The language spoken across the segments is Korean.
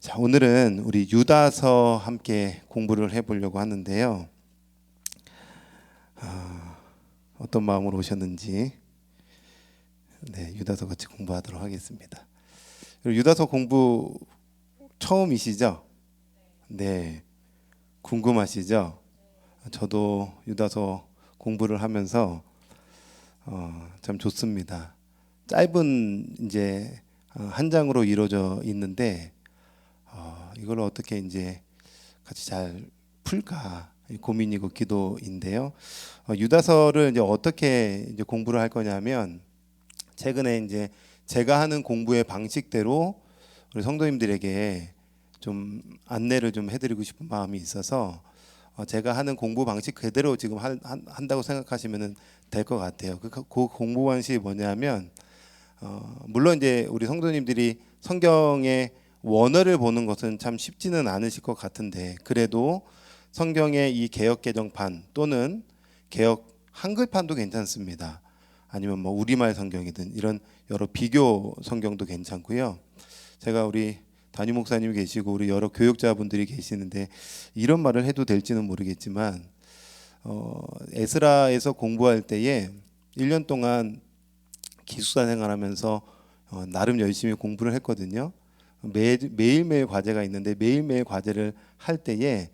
자, 오늘은 우리 유다서 함께 공부를 해보려고 하는데요. 어떤 마음으로 오셨는지 유다서 같이 공부하도록 하겠습니다. 유다서 공부 처음이시죠? 네, 궁금하시죠? 저도 유다서 공부를 하면서 참 좋습니다. 짧은 이제 한 장으로 이루어져 있는데 이걸 어떻게 이제 같이 잘 풀까 고민이고 기도인데요. 유다서를 이제 어떻게 이제 공부를 할 거냐면 최근에 이제 제가 하는 공부의 방식대로 우리 성도님들에게 좀 안내를 좀 해드리고 싶은 마음이 있어서 제가 하는 공부 방식 그대로 지금 한다고 생각하시면 될 것 같아요. 그 공부 방식이 뭐냐면 물론 이제 우리 성도님들이 성경의 원어를 보는 것은 참 쉽지는 않으실 것 같은데 그래도 성경의 이 개역 개정판 또는 개역 한글판도 괜찮습니다. 아니면 뭐 우리말 성경이든 이런 여러 비교 성경도 괜찮고요. 제가 우리 담임 목사님이 계시고 우리 여러 교육자분들이 계시는데 이런 말을 해도 될지는 모르겠지만 에스라에서 공부할 때에 1년 동안 기숙사 생활하면서 나름 열심히 공부를 했거든요. 매일매일 과제가 있는데 매일매일 과제를 할 때에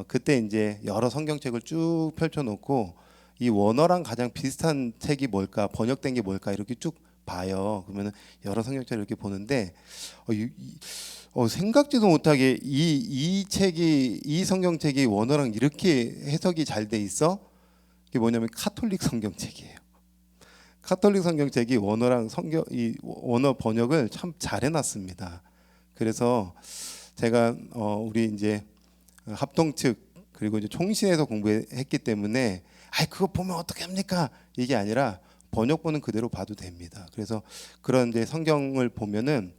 그때 이제 여러 성경책을 쭉 펼쳐놓고 이 원어랑 가장 비슷한 책이 뭘까, 번역된 게 뭘까 이렇게 쭉 봐요. 그러면 여러 성경책을 이렇게 보는데 생각지도 못하게 이 책이 이 성경책이 원어랑 이렇게 해석이 잘 돼 있어? 이게 뭐냐면 카톨릭 성경책이에요. 카톨릭 성경책이 원어랑 이 원어 번역을 참 잘 해놨습니다. 그래서 제가 우리 이제 합동 측 그리고 이제 총신에서 공부했기 때문에 그거 보면 어떻게 합니까? 이게 아니라 번역본은 그대로 봐도 됩니다. 그래서 그런 이제 성경을 보면은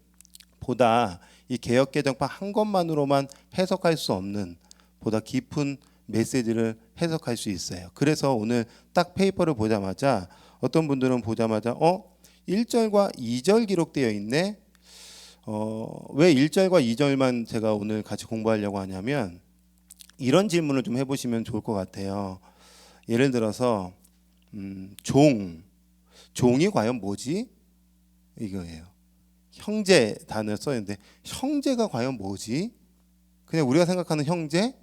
보다 이 개역 개정판 한 것만으로만 해석할 수 없는 보다 깊은 메시지를 해석할 수 있어요. 그래서 오늘 딱 페이퍼를 보자마자 어떤 분들은 보자마자 1절과 2절 기록되어 있네. 왜 1절과 2절만 제가 오늘 같이 공부하려고 하냐면 이런 질문을 좀 해보시면 좋을 것 같아요. 예를 들어서 종이 과연 뭐지? 이거예요. 형제 단어를 써있는데 형제가 과연 뭐지? 그냥 우리가 생각하는 형제?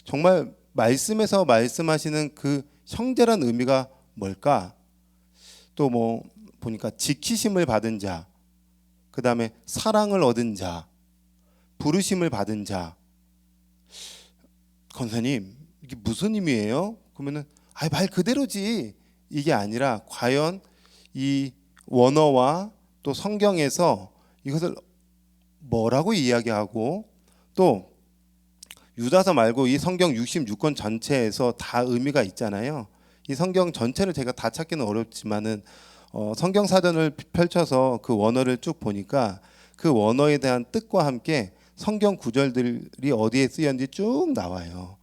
정말 말씀에서 말씀하시는 그 형제란 의미가 뭘까? 또 뭐 보니까 지키심을 받은 자, 그 다음에 사랑을 얻은 자, 부르심을 받은 자. 권사님 이게 무슨 의미예요? 그러면은 말 그대로지. 이게 아니라 과연 이 원어와 또 성경에서 이것을 뭐라고 이야기하고 또 유다서 말고 이 성경 66권 전체에서 다 의미가 있잖아요. 이 성경 전체를 제가 다 찾기는 어렵지만은 성경 사전을 펼쳐서 그 원어를 쭉 보니까 그 원어에 대한 뜻과 함께 성경 구절들이 어디에 쓰였는지 쭉 나와요.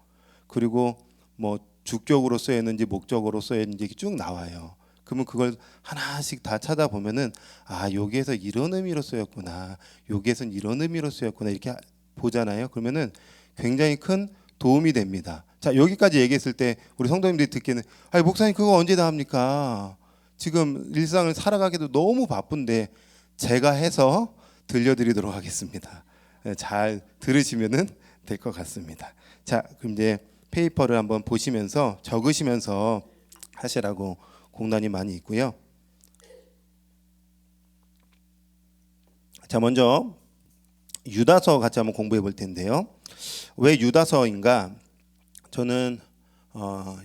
그리고 뭐 주격으로 쓰였는지 목적으로 쓰였는지 쭉 나와요. 그러면 그걸 하나씩 다 찾아보면은 여기에서 이런 의미로 쓰였구나, 여기에서는 이런 의미로 쓰였구나 이렇게 보잖아요. 그러면은 굉장히 큰 도움이 됩니다. 자, 여기까지 얘기했을 때 우리 성도님들이 듣기는 목사님 그거 언제 다 합니까? 지금 일상을 살아가기도 너무 바쁜데 제가 해서 들려드리도록 하겠습니다. 잘 들으시면은 될 것 같습니다. 자, 그럼 이제 페이퍼를 한번 보시면서 적으시면서 하시라고 공단이 많이 있고요. 자, 먼저 유다서 같이 한번 공부해 볼 텐데요. 왜 유다서인가? 저는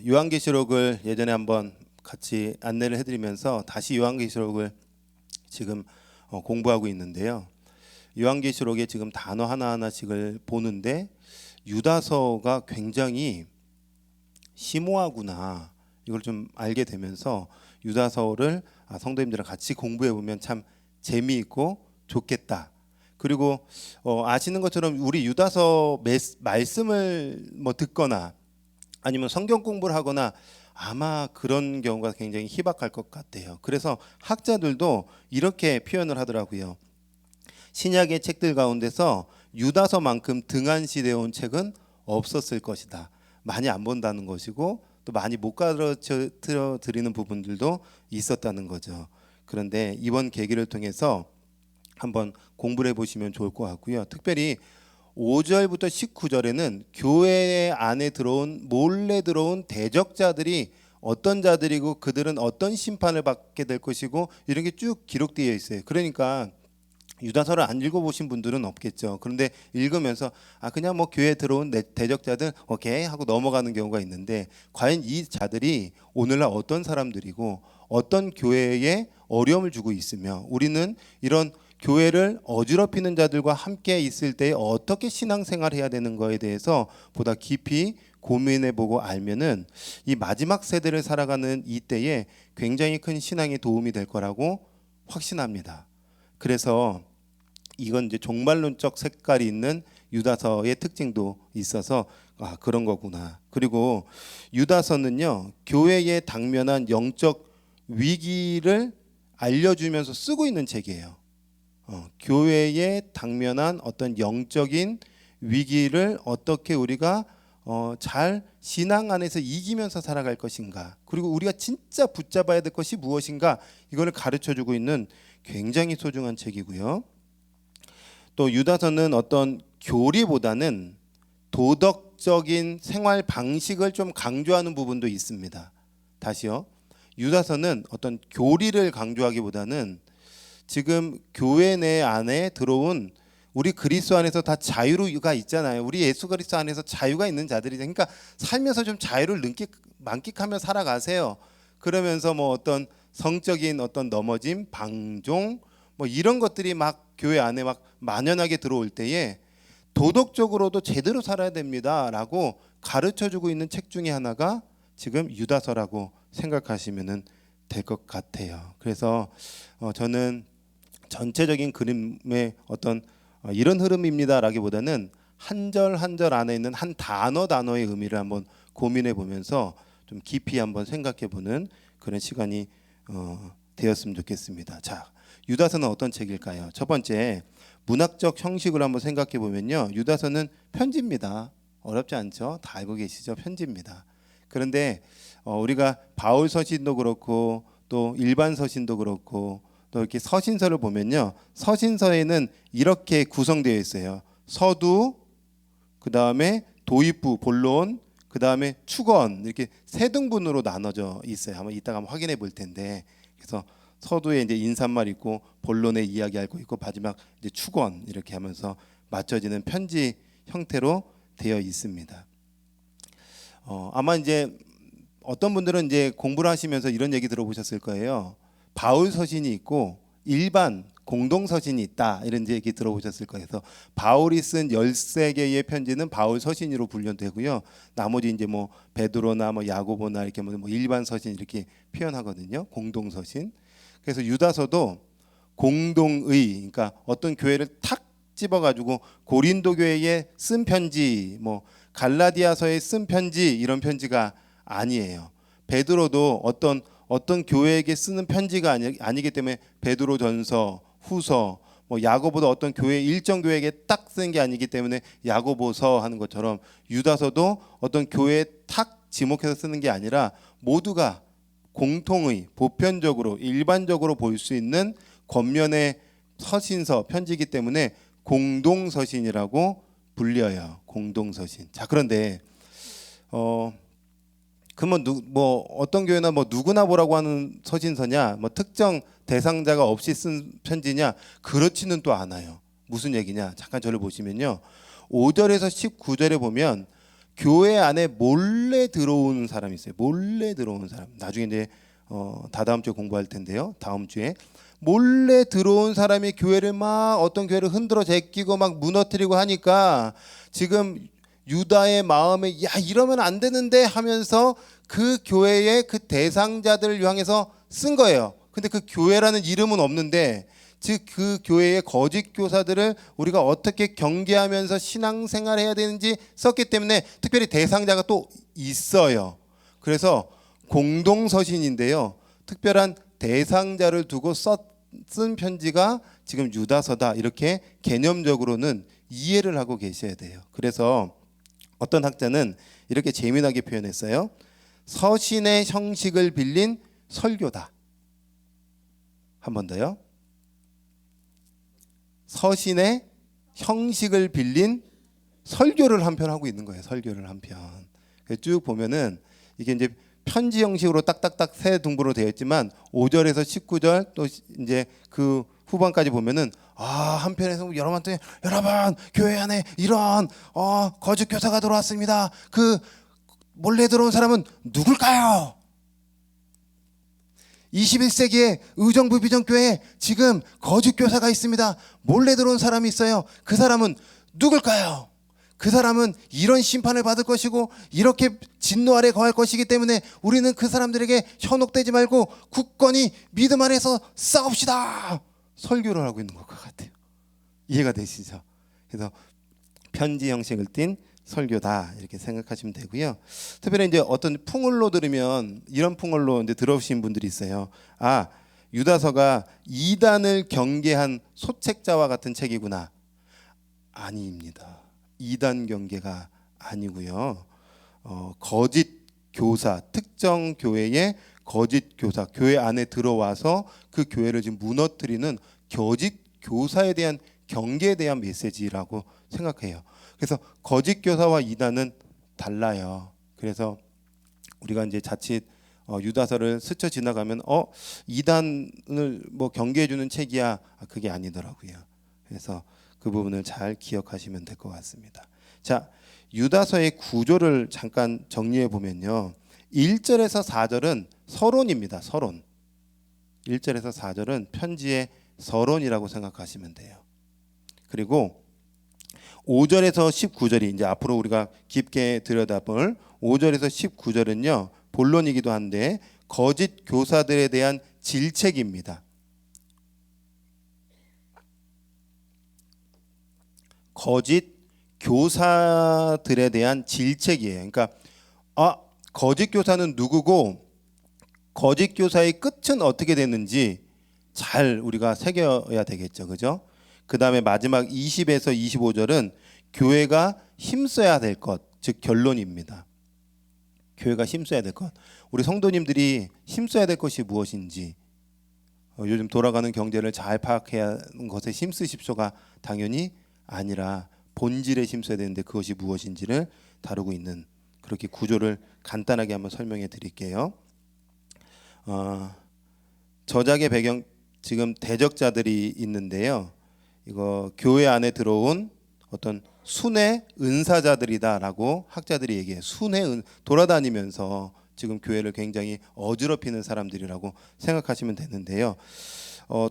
요한계시록을 예전에 한번 같이 안내를 해드리면서 다시 요한계시록을 지금 공부하고 있는데요. 요한계시록에 지금 단어 하나하나씩을 보는데 유다서가 굉장히 심오하구나 이걸 좀 알게 되면서 유다서를 성도님들이랑 같이 공부해 보면 참 재미있고 좋겠다. 그리고 아시는 것처럼 우리 유다서 말씀을 뭐 듣거나 아니면 성경 공부를 하거나 아마 그런 경우가 굉장히 희박할 것 같아요. 그래서 학자들도 이렇게 표현을 하더라고요. 신약의 책들 가운데서 유다서만큼 등한시되어 온 책은 없었을 것이다. 많이 안 본다는 것이고 또 많이 못 가르쳐 드리는 부분들도 있었다는 거죠. 그런데 이번 계기를 통해서 한번 공부를 해보시면 좋을 것 같고요. 특별히 5절부터 19절에는 교회 안에 몰래 들어온 대적자들이 어떤 자들이고 그들은 어떤 심판을 받게 될 것이고 이런 게 쭉 기록되어 있어요. 그러니까 유다서를 안 읽어보신 분들은 없겠죠. 그런데 읽으면서 그냥 뭐 교회에 들어온 대적자들 오케이 하고 넘어가는 경우가 있는데, 과연 이 자들이 오늘날 어떤 사람들이고 어떤 교회에 어려움을 주고 있으며 우리는 이런 교회를 어지럽히는 자들과 함께 있을 때 어떻게 신앙생활을 해야 되는 거에 대해서 보다 깊이 고민해보고 알면은 이 마지막 세대를 살아가는 이 때에 굉장히 큰 신앙에 도움이 될 거라고 확신합니다. 그래서 이건 이제 종말론적 색깔이 있는 유다서의 특징도 있어서 그런 거구나. 그리고 유다서는요, 교회에 당면한 영적 위기를 알려주면서 쓰고 있는 책이에요. 교회에 당면한 어떤 영적인 위기를 어떻게 우리가 잘 신앙 안에서 이기면서 살아갈 것인가, 그리고 우리가 진짜 붙잡아야 될 것이 무엇인가, 이거를 가르쳐주고 있는 굉장히 소중한 책이고요. 또 유다서는 어떤 교리보다는 도덕적인 생활 방식을 좀 강조하는 부분도 있습니다. 다시요, 유다서는 어떤 교리를 강조하기보다는 지금 교회 내 안에 들어온 우리 그리스도 안에서 다 자유가 있잖아요. 우리 예수 그리스도 안에서 자유가 있는 자들이, 그러니까 살면서 좀 자유를 만끽하며 살아가세요. 그러면서 뭐 어떤 성적인 어떤 넘어짐, 방종 뭐 이런 것들이 막 교회 안에 막 만연하게 들어올 때에 도덕적으로도 제대로 살아야 됩니다라고 가르쳐주고 있는 책 중에 하나가 지금 유다서라고 생각하시면 될 것 같아요. 그래서 저는 전체적인 그림의 어떤 이런 흐름입니다라기보다는 한 절 한 절 안에 있는 한 단어의 의미를 한번 고민해 보면서 좀 깊이 한번 생각해 보는 그런 시간이 되었으면 좋겠습니다. 자, 유다서는 어떤 책일까요? 첫 번째, 문학적 형식으로 한번 생각해 보면요, 유다서는 편지입니다. 어렵지 않죠? 다 알고 계시죠? 편지입니다. 그런데 우리가 바울 서신도 그렇고 또 일반 서신도 그렇고 또 이렇게 서신서를 보면요, 서신서에는 이렇게 구성되어 있어요. 서두, 그 다음에 도입부, 본론, 그 다음에 축원, 이렇게 세 등분으로 나눠져 있어요. 한번 이따가 한번 확인해 볼 텐데, 그래서 서두에 이제 인사말 있고 본론에 이야기할 거 있고 마지막 이제 축원, 이렇게 하면서 맞춰지는 편지 형태로 되어 있습니다. 아마 이제 어떤 분들은 이제 공부를 하시면서 이런 얘기 들어보셨을 거예요. 바울 서신이 있고 일반 공동 서신이 있다, 이런 얘기 들어보셨을 거예요. 그래서 바울이 쓴 13개의 편지는 바울 서신으로 분류되고요. 나머지 이제 뭐 베드로나 뭐 야고보나 이렇게 뭐 일반 서신 이렇게 표현하거든요. 공동 서신. 그래서 유다서도 공동의, 그러니까 어떤 교회를 탁 집어가지고 고린도 교회에 쓴 편지, 뭐 갈라디아서에 쓴 편지, 이런 편지가 아니에요. 베드로도 어떤 교회에게 쓰는 편지가 아니기 때문에 베드로전서, 후서, 뭐 야고보도 어떤 교회 일정 교회에게 딱 쓴 게 아니기 때문에 야고보서 하는 것처럼 유다서도 어떤 교회에 탁 지목해서 쓰는 게 아니라 모두가 공통의, 보편적으로, 일반적으로 볼 수 있는 겉면의 서신서, 편지이기 때문에 공동서신이라고 불려요. 공동서신. 자, 그런데 그러면 뭐 어떤 교회나 뭐 누구나 보라고 하는 서신서냐, 뭐 특정 대상자가 없이 쓴 편지냐, 그렇지는 또 않아요. 무슨 얘기냐? 잠깐 저를 보시면요, 5절에서 19절에 보면 교회 안에 몰래 들어오는 사람이 있어요. 몰래 들어오는 사람. 나중에 이제 다다음 주에 공부할 텐데요. 다음 주에 몰래 들어온 사람이 교회를 막 어떤 교회를 흔들어 제끼고 막 무너뜨리고 하니까 지금 유다의 마음에 야, 이러면 안 되는데 하면서 그 교회의 그 대상자들을 향해서 쓴 거예요. 근데 그 교회라는 이름은 없는데, 즉 그 교회의 거짓 교사들을 우리가 어떻게 경계하면서 신앙생활을 해야 되는지 썼기 때문에 특별히 대상자가 또 있어요. 그래서 공동서신인데요, 특별한 대상자를 두고 쓴 편지가 지금 유다서다, 이렇게 개념적으로는 이해를 하고 계셔야 돼요. 그래서 어떤 학자는 이렇게 재미나게 표현했어요. 서신의 형식을 빌린 설교다. 한 번 더요. 서신의 형식을 빌린 설교를 한 편 하고 있는 거예요. 설교를 한 편. 쭉 보면은 이게 이제 편지 형식으로 딱딱딱 세 등부로 되어 있지만 5절에서 19절 또 이제 그 후반까지 보면은 한편에서 여러분한테 여러분 교회 안에 이런 거짓 교사가 들어왔습니다. 그 몰래 들어온 사람은 누굴까요? 21세기에 의정부 비전교회에 지금 거짓 교사가 있습니다. 몰래 들어온 사람이 있어요. 그 사람은 누굴까요? 그 사람은 이런 심판을 받을 것이고 이렇게 진노 아래 거할 것이기 때문에 우리는 그 사람들에게 현혹되지 말고 굳건히 믿음 안에서 싸웁시다. 설교를 하고 있는 것 같아요. 이해가 되시죠? 그래서 편지 형식을 띤 설교다 이렇게 생각하시면 되고요. 특별히 이제 어떤 풍월로 들으면 이런 풍월로 이제 들어오신 분들이 있어요. 유다서가 이단을 경계한 소책자와 같은 책이구나. 아닙니다. 이단 경계가 아니고요. 거짓 교사, 특정 교회의 거짓 교사, 교회 안에 들어와서 그 교회를 지금 무너뜨리는 거짓 교사에 대한 경계에 대한 메시지라고 생각해요. 그래서 거짓 교사와 이단은 달라요. 그래서 우리가 이제 자칫 유다서를 스쳐 지나가면 이단을 뭐 경계해 주는 책이야. 그게 아니더라고요. 그래서 그 부분을 잘 기억하시면 될 것 같습니다. 자, 유다서의 구조를 잠깐 정리해 보면요. 1절에서 4절은 서론입니다. 서론. 1절에서 4절은 편지의 서론이라고 생각하시면 돼요. 그리고 5절에서 19절이 이제 앞으로 우리가 깊게 들여다볼 5절에서 19절은요. 본론이기도 한데 거짓 교사들에 대한 질책입니다. 거짓 교사들에 대한 질책이에요. 그러니까 거짓 교사는 누구고 거짓 교사의 끝은 어떻게 됐는지 잘 우리가 새겨야 되겠죠. 그죠? 그다음에 마지막 20에서 25절은 교회가 힘써야 될 것, 즉 결론입니다. 교회가 힘써야 될 것. 우리 성도님들이 힘써야 될 것이 무엇인지 요즘 돌아가는 경제를 잘 파악해야 하는 것에 힘쓰십시오가 당연히 아니라 본질에 힘써야 되는데 그것이 무엇인지를 다루고 있는 그렇게 구조를 간단하게 한번 설명해 드릴게요. 저작의 배경 지금 대적자들이 있는데요. 이거 교회 안에 들어온 어떤 순회 은사자들이다라고 학자들이 얘기해요. 돌아다니면서 지금 교회를 굉장히 어지럽히는 사람들이라고 생각하시면 되는데요.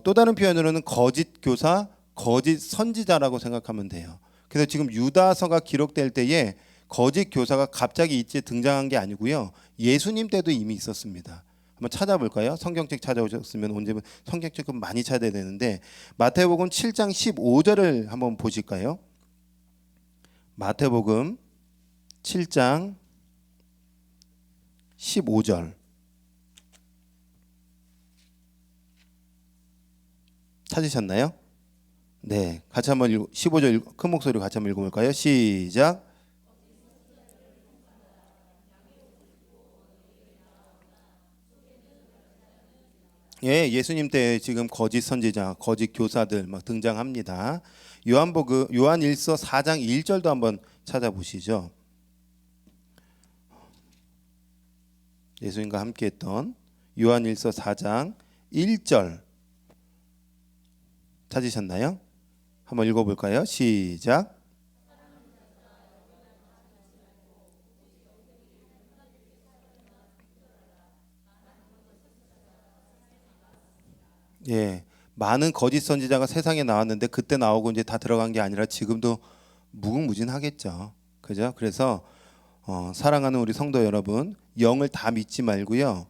또 다른 표현으로는 거짓 교사, 거짓 선지자라고 생각하면 돼요. 그래서 지금 유다서가 기록될 때에 거짓 교사가 갑자기 이때 등장한 게 아니고요. 예수님 때도 이미 있었습니다. 한번 찾아볼까요? 성경책 찾아오셨으면 언제면 성경책 많이 찾아야 되는데 마태복음 7장 15절을 한번 보실까요? 마태복음 7장 15절 찾으셨나요? 네, 같이 한번 15절 큰 목소리로 같이 한번 읽어볼까요? 시작. 예, 예수님 때 지금 거짓 선지자, 거짓 교사들 막 등장합니다. 요한일서 4장 1절도 한번 찾아보시죠. 예수님과 함께했던 요한일서 4장 1절 찾으셨나요? 한번 읽어볼까요? 시작. 예, 많은 거짓 선지자가 세상에 나왔는데 그때 나오고 이제 다 들어간 게 아니라 지금도 무궁무진하겠죠. 그죠? 그래서 사랑하는 우리 성도 여러분, 영을 다 믿지 말고요.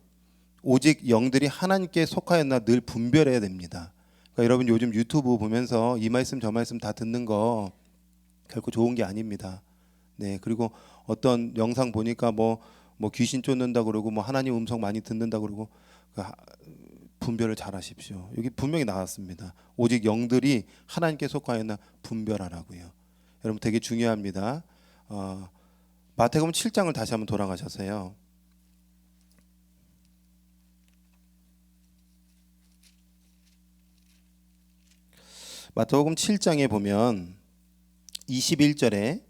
오직 영들이 하나님께 속하였나 늘 분별해야 됩니다. 그러니까 여러분 요즘 유튜브 보면서 이 말씀 저 말씀 다 듣는 거 결코 좋은 게 아닙니다. 네, 그리고 어떤 영상 보니까 뭐 귀신 쫓는다 그러고 뭐 하나님 음성 많이 듣는다 그러고 분별을 잘 하십시오. 여기 분명히 나왔습니다. 오직 영들이 하나님께 속하였나 분별하라고요. 여러분 되게 중요합니다. 마태복음 7장을 다시 한번 돌아가셔서요. 마태복음 7장에 보면 21절에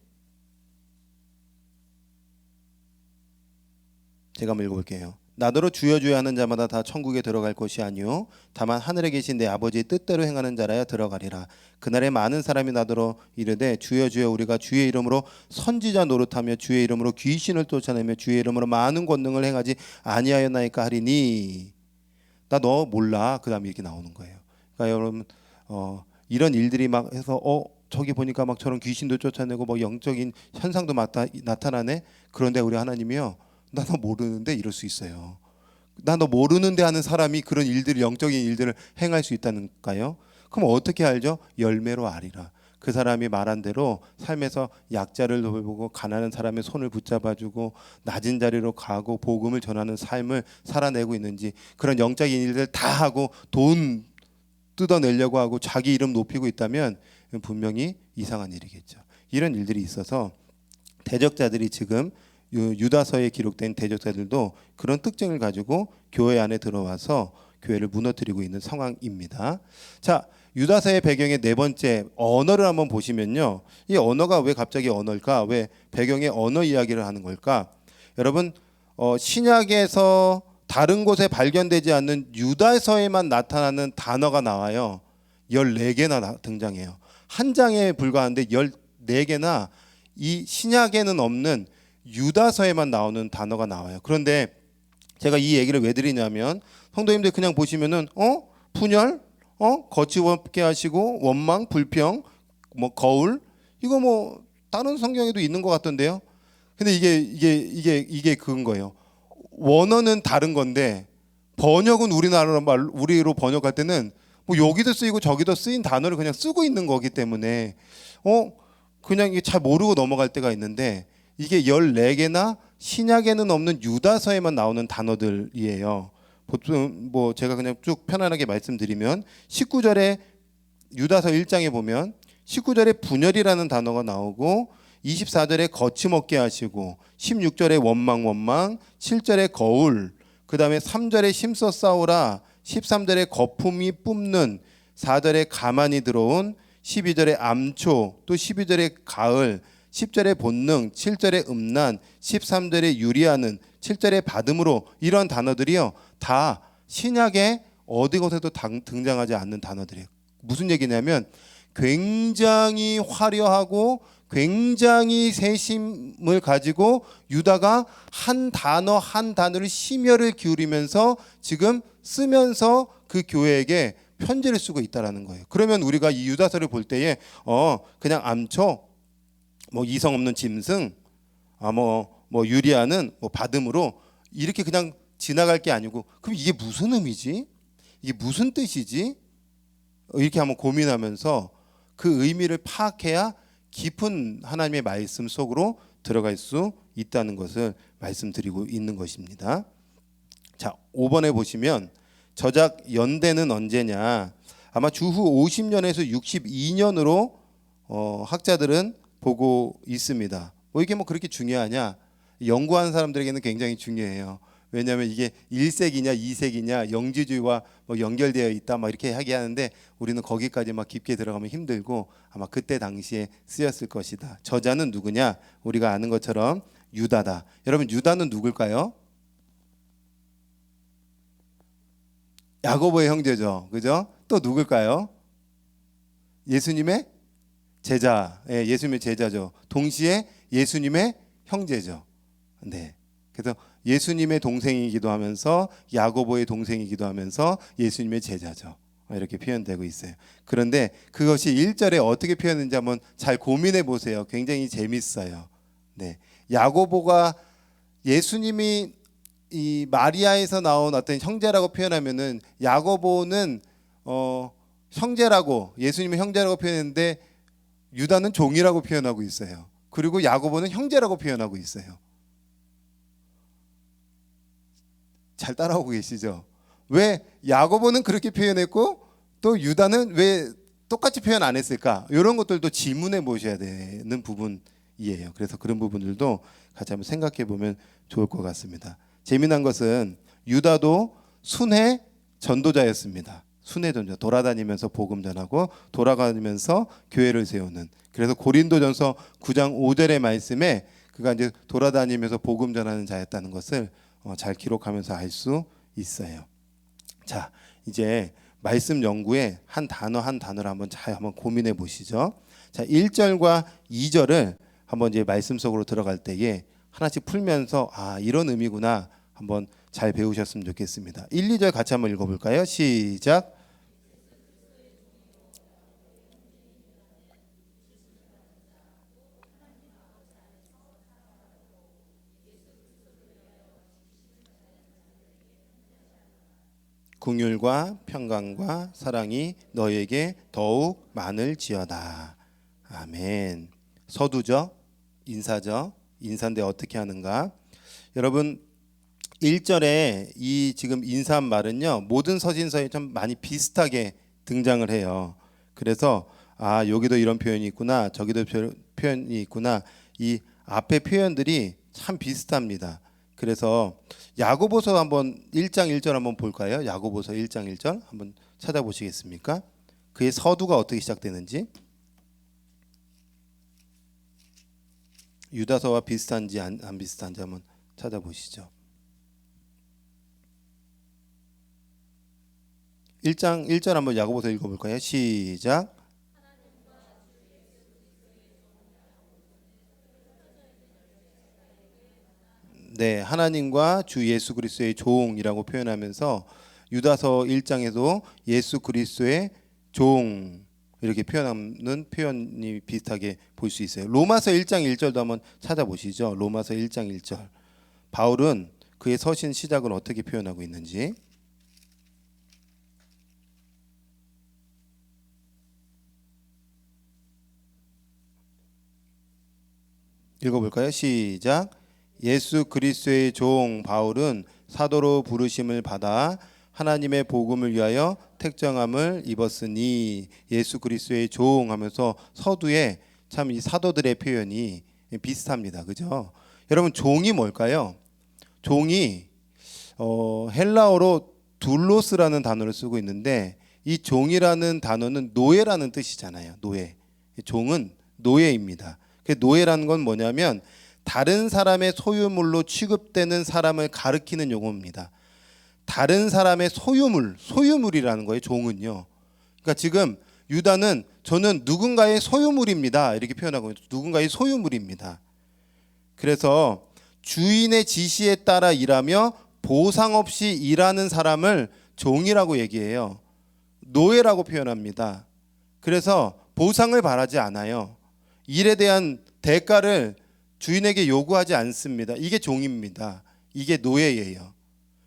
제가 한번 읽어볼게요. 나더러 주여 주여 하는 자마다 다 천국에 들어갈 것이 아니요 다만 하늘에 계신 내 아버지의 뜻대로 행하는 자라야 들어가리라. 그날에 많은 사람이 나더러 이르되 주여 주여 우리가 주의 이름으로 선지자 노릇하며 주의 이름으로 귀신을 쫓아내며 주의 이름으로 많은 권능을 행하지 아니하였나이까 하리니. 나 너 몰라. 그 다음에 이렇게 나오는 거예요. 그러니까 여러분 이런 일들이 막 해서 저기 보니까 막 저런 귀신도 쫓아내고 뭐 영적인 현상도 나타나네. 그런데 우리 하나님이요, 나 너 모르는데 이럴 수 있어요. 나 너 모르는데 하는 사람이 그런 일들, 영적인 일들을 행할 수 있다는가요? 그럼 어떻게 알죠? 열매로 알리라. 그 사람이 말한 대로 삶에서 약자를 돌보고 가난한 사람의 손을 붙잡아주고 낮은 자리로 가고 복음을 전하는 삶을 살아내고 있는지, 그런 영적인 일들 다 하고 돈 뜯어내려고 하고 자기 이름 높이고 있다면 분명히 이상한 일이겠죠. 이런 일들이 있어서 대적자들이 지금 유다서에 기록된 대적자들도 그런 특징을 가지고 교회 안에 들어와서 교회를 무너뜨리고 있는 상황입니다. 자, 유다서의 배경의 네 번째 언어를 한번 보시면요, 이 언어가 왜 갑자기 언어일까? 왜 배경의 언어 이야기를 하는 걸까? 여러분, 신약에서 다른 곳에 발견되지 않는 유다서에만 나타나는 단어가 나와요. 14개나 등장해요. 한 장에 불과한데 14개나 이 신약에는 없는 유다서에만 나오는 단어가 나와요. 그런데 제가 이 얘기를 왜 드리냐면, 성도님들 그냥 보시면은 분열, 거칠게 하시고 원망, 불평, 뭐 거울, 이거 뭐 다른 성경에도 있는 것 같던데요. 근데 이게 그건 거예요. 원어는 다른 건데 번역은 우리로 번역할 때는 뭐 여기도 쓰이고 저기도 쓰인 단어를 그냥 쓰고 있는 거기 때문에 그냥 이게 잘 모르고 넘어갈 때가 있는데, 이게 14개나 신약에는 없는 유다서에만 나오는 단어들이에요. 보통 뭐 제가 그냥 쭉 편안하게 말씀드리면 19절에 유다서 1장에 보면 19절에 분열이라는 단어가 나오고 24절에 거침없게 하시고 16절에 원망 7절에 거울, 그 다음에 3절에 힘써 싸우라, 13절에 거품이 뿜는, 4절에 가만히 들어온, 12절에 암초, 또 12절에 가을, 10절에 본능, 7절에 음란, 13절에 유리하는, 7절에 받음으로, 이런 단어들이요 다 신약에 어디 곳에도 등장하지 않는 단어들이에요. 무슨 얘기냐면 굉장히 화려하고 굉장히 세심을 가지고 유다가 한 단어 한 단어를 심혈을 기울이면서 지금 쓰면서 그 교회에게 편지를 쓰고 있다라는 거예요. 그러면 우리가 이 유다서를 볼 때에 그냥 암초, 뭐 이성 없는 짐승, 뭐 유리하는, 뭐 받음으로 이렇게 그냥 지나갈 게 아니고, 그럼 이게 무슨 의미지? 이게 무슨 뜻이지? 이렇게 한번 고민하면서 그 의미를 파악해야 깊은 하나님의 말씀 속으로 들어갈 수 있다는 것을 말씀드리고 있는 것입니다. 자, 5번에 보시면 저작 연대는 언제냐? 아마 주후 50년에서 62년으로 학자들은 보고 있습니다. 이게 뭐 그렇게 중요하냐? 연구하는 사람들에게는 굉장히 중요해요. 왜냐하면 이게 1세기냐 2세기냐 영지주의와 뭐 연결되어 있다 막 이렇게 이야기하는데, 우리는 거기까지 막 깊게 들어가면 힘들고 아마 그때 당시에 쓰였을 것이다. 저자는 누구냐? 우리가 아는 것처럼 유다다. 여러분, 유다는 누굴까요? 야고보의 형제죠. 그죠? 또 누굴까요? 예수님의 제자. 예수님의 제자죠. 동시에 예수님의 형제죠. 네. 그래서 예수님의 동생이기도 하면서 야고보의 동생이기도 하면서 예수님의 제자죠. 이렇게 표현되고 있어요. 그런데 그것이 1절에 어떻게 표현했는지 한번 잘 고민해 보세요. 굉장히 재밌어요. 네. 야고보가 예수님이 이 마리아에서 나온 어떤 형제라고 표현하면은, 야고보는 형제라고, 예수님의 형제라고 표현했는데 유다는 종이라고 표현하고 있어요. 그리고 야고보는 형제라고 표현하고 있어요. 잘 따라오고 계시죠? 왜 야고보는 그렇게 표현했고 또 유다는 왜 똑같이 표현 안 했을까? 이런 것들도 질문해 보셔야 되는 부분이에요. 그래서 그런 부분들도 같이 한번 생각해 보면 좋을 것 같습니다. 재미난 것은 유다도 순회 전도자였습니다. 순회 전도자, 돌아다니면서 복음 전하고 돌아다니면서 교회를 세우는. 그래서 고린도전서 9장 5절의 말씀에 그가 이제 돌아다니면서 복음 전하는 자였다는 것을 잘 기록하면서 알 수 있어요. 자, 이제 말씀 연구에 한 단어 한 단어를 한번 고민해 보시죠. 자, 1절과 2절을 한번 이제 말씀 속으로 들어갈 때에 하나씩 풀면서 이런 의미구나 한번 잘 배우셨으면 좋겠습니다. 1, 2절 같이 한번 읽어 볼까요? 시작. 긍휼과 평강과 사랑이 너에게 더욱 많을지어다. 아멘. 서두죠. 인사죠. 인사인데 어떻게 하는가? 여러분 1절에 이 지금 인사한 말은요. 모든 서신서에 좀 많이 비슷하게 등장을 해요. 그래서 여기도 이런 표현이 있구나. 저기도 표현이 있구나. 이 앞에 표현들이 참 비슷합니다. 그래서 야고보서 한번 1장 1절 한번 볼까요? 야고보서 1장 1절 한번 찾아보시겠습니까? 그의 서두가 어떻게 시작되는지, 유다서와 비슷한지 안 비슷한지 한번 찾아보시죠. 1장 1절 한번 야고보서 읽어볼까요? 시작. 네, 하나님과 주 예수 그리스도의 종이라고 표현하면서 유다서 1장에도 예수 그리스도의 종 이렇게 표현하는 표현이 비슷하게 볼 수 있어요. 로마서 1장 1절도 한번 찾아보시죠. 로마서 1장 1절. 바울은 그의 서신 시작을 어떻게 표현하고 있는지 읽어볼까요? 시작. 예수 그리스도의 종 바울은 사도로 부르심을 받아 하나님의 복음을 위하여 택정함을 입었으니, 예수 그리스도의 종 하면서 서두에 참 이 사도들의 표현이 비슷합니다. 그죠? 여러분 종이 뭘까요? 종이 헬라어로 둘로스라는 단어를 쓰고 있는데 이 종이라는 단어는 노예라는 뜻이잖아요. 노예. 종은 노예입니다. 노예라는 건 뭐냐면 다른 사람의 소유물로 취급되는 사람을 가리키는 용어입니다. 다른 사람의 소유물이라는 거예요. 종은요. 그러니까 지금 유다는 저는 누군가의 소유물입니다. 이렇게 표현하고 있어요. 누군가의 소유물입니다. 그래서 주인의 지시에 따라 일하며 보상 없이 일하는 사람을 종이라고 얘기해요. 노예라고 표현합니다. 그래서 보상을 바라지 않아요. 일에 대한 대가를 주인에게 요구하지 않습니다. 이게 종입니다. 이게 노예예요.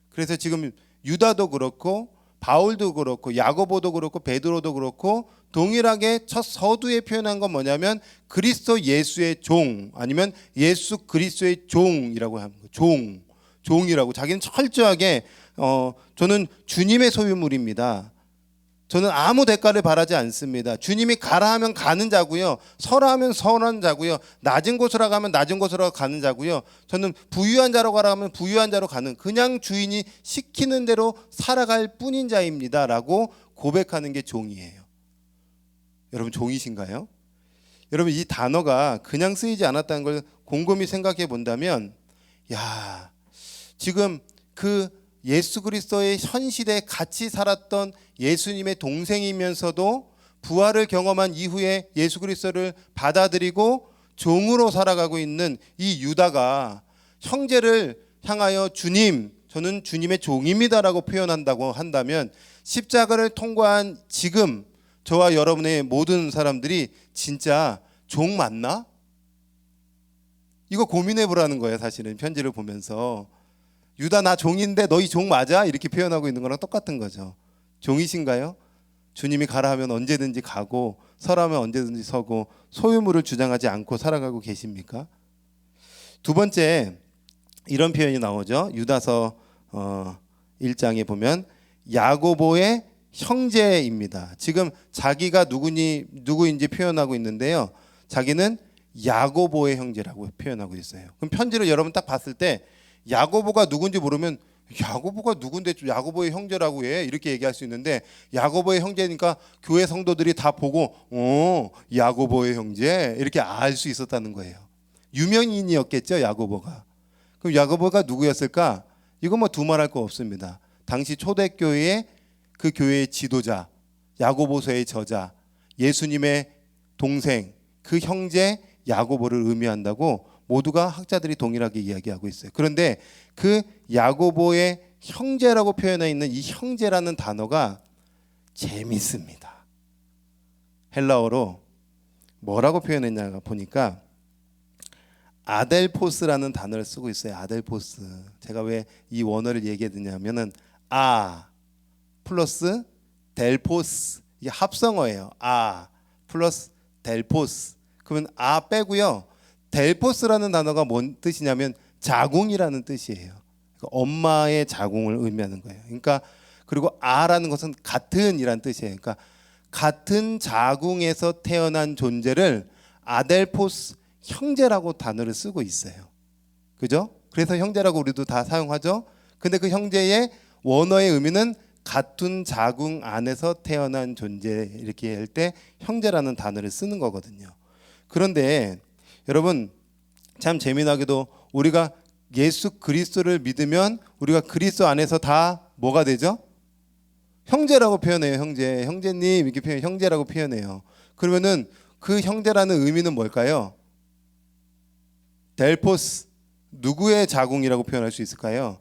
그래서 지금 유다도 그렇고 바울도 그렇고 야고보도 그렇고 베드로도 그렇고 동일하게 첫 서두에 표현한 건 뭐냐면 그리스도 예수의 종 아니면 예수 그리스도의 종이라고 합니다. 종이라고 자기는 철저하게 저는 주님의 소유물입니다. 저는 아무 대가를 바라지 않습니다. 주님이 가라 하면 가는 자고요. 서라 하면 서는 자고요. 낮은 곳으로 가면 낮은 곳으로 가는 자고요. 저는 부유한 자로 가라 하면 부유한 자로 가는, 그냥 주인이 시키는 대로 살아갈 뿐인 자입니다 라고 고백하는 게 종이에요. 여러분 종이신가요? 여러분 이 단어가 그냥 쓰이지 않았다는 걸 곰곰이 생각해 본다면 지금 그 예수 그리스도의 현실에 같이 살았던 예수님의 동생이면서도 부활을 경험한 이후에 예수 그리스도를 받아들이고 종으로 살아가고 있는 이 유다가 형제를 향하여 주님, 저는 주님의 종입니다라고 표현한다고 한다면 십자가를 통과한 지금 저와 여러분의 모든 사람들이 진짜 종 맞나? 이거 고민해 보라는 거예요. 사실은 편지를 보면서 유다 나 종인데 너희 종 맞아? 이렇게 표현하고 있는 거랑 똑같은 거죠. 종이신가요? 주님이 가라 하면 언제든지 가고 서라 하면 언제든지 서고 소유물을 주장하지 않고 살아가고 계십니까? 두 번째 이런 표현이 나오죠. 유다서 1장에 보면 야고보의 형제입니다. 지금 자기가 누구인지 표현하고 있는데요. 자기는 야고보의 형제라고 표현하고 있어요. 그럼 편지를 여러분 딱 봤을 때 야고보가 누군지 모르면 야고보가 누군데 야고보의 형제라고 해 이렇게 얘기할 수 있는데, 야고보의 형제니까 교회 성도들이 다 보고 야고보의 형제 이렇게 알 수 있었다는 거예요. 유명인이었겠죠, 야고보가. 그럼 야고보가 누구였을까? 이거 뭐 두말할 거 없습니다. 당시 초대교회의 그 교회의 지도자, 야고보서의 저자, 예수님의 동생, 그 형제 야고보를 의미한다고 모두가 학자들이 동일하게 이야기하고 있어요. 그런데 그 야고보의 형제라고 표현해 있는 이 형제라는 단어가 재밌습니다. 헬라어로 뭐라고 표현했냐 보니까 아델포스라는 단어를 쓰고 있어요. 아델포스. 제가 왜 이 원어를 얘기했냐면은 플러스 델포스, 이게 합성어예요. 플러스 델포스. 그러면 빼고요. 델포스라는 단어가 뭔 뜻이냐면 자궁이라는 뜻이에요. 그러니까 엄마의 자궁을 의미하는 거예요. 그러니까 그리고 라는 것은 같은이라는 뜻이에요. 그러니까 같은 자궁에서 태어난 존재를 아델포스 형제라고 단어를 쓰고 있어요. 그죠? 그래서 형제라고 우리도 다 사용하죠. 근데 그 형제의 원어의 의미는 같은 자궁 안에서 태어난 존재, 이렇게 할 때 형제라는 단어를 쓰는 거거든요. 그런데 여러분 참 재미나게도 우리가 예수 그리스도를 믿으면 우리가 그리스도 안에서 다 뭐가 되죠? 형제라고 표현해요. 형제님 이렇게 형제라고 표현해요. 그러면은 그 형제라는 의미는 뭘까요? 델포스, 누구의 자궁이라고 표현할 수 있을까요?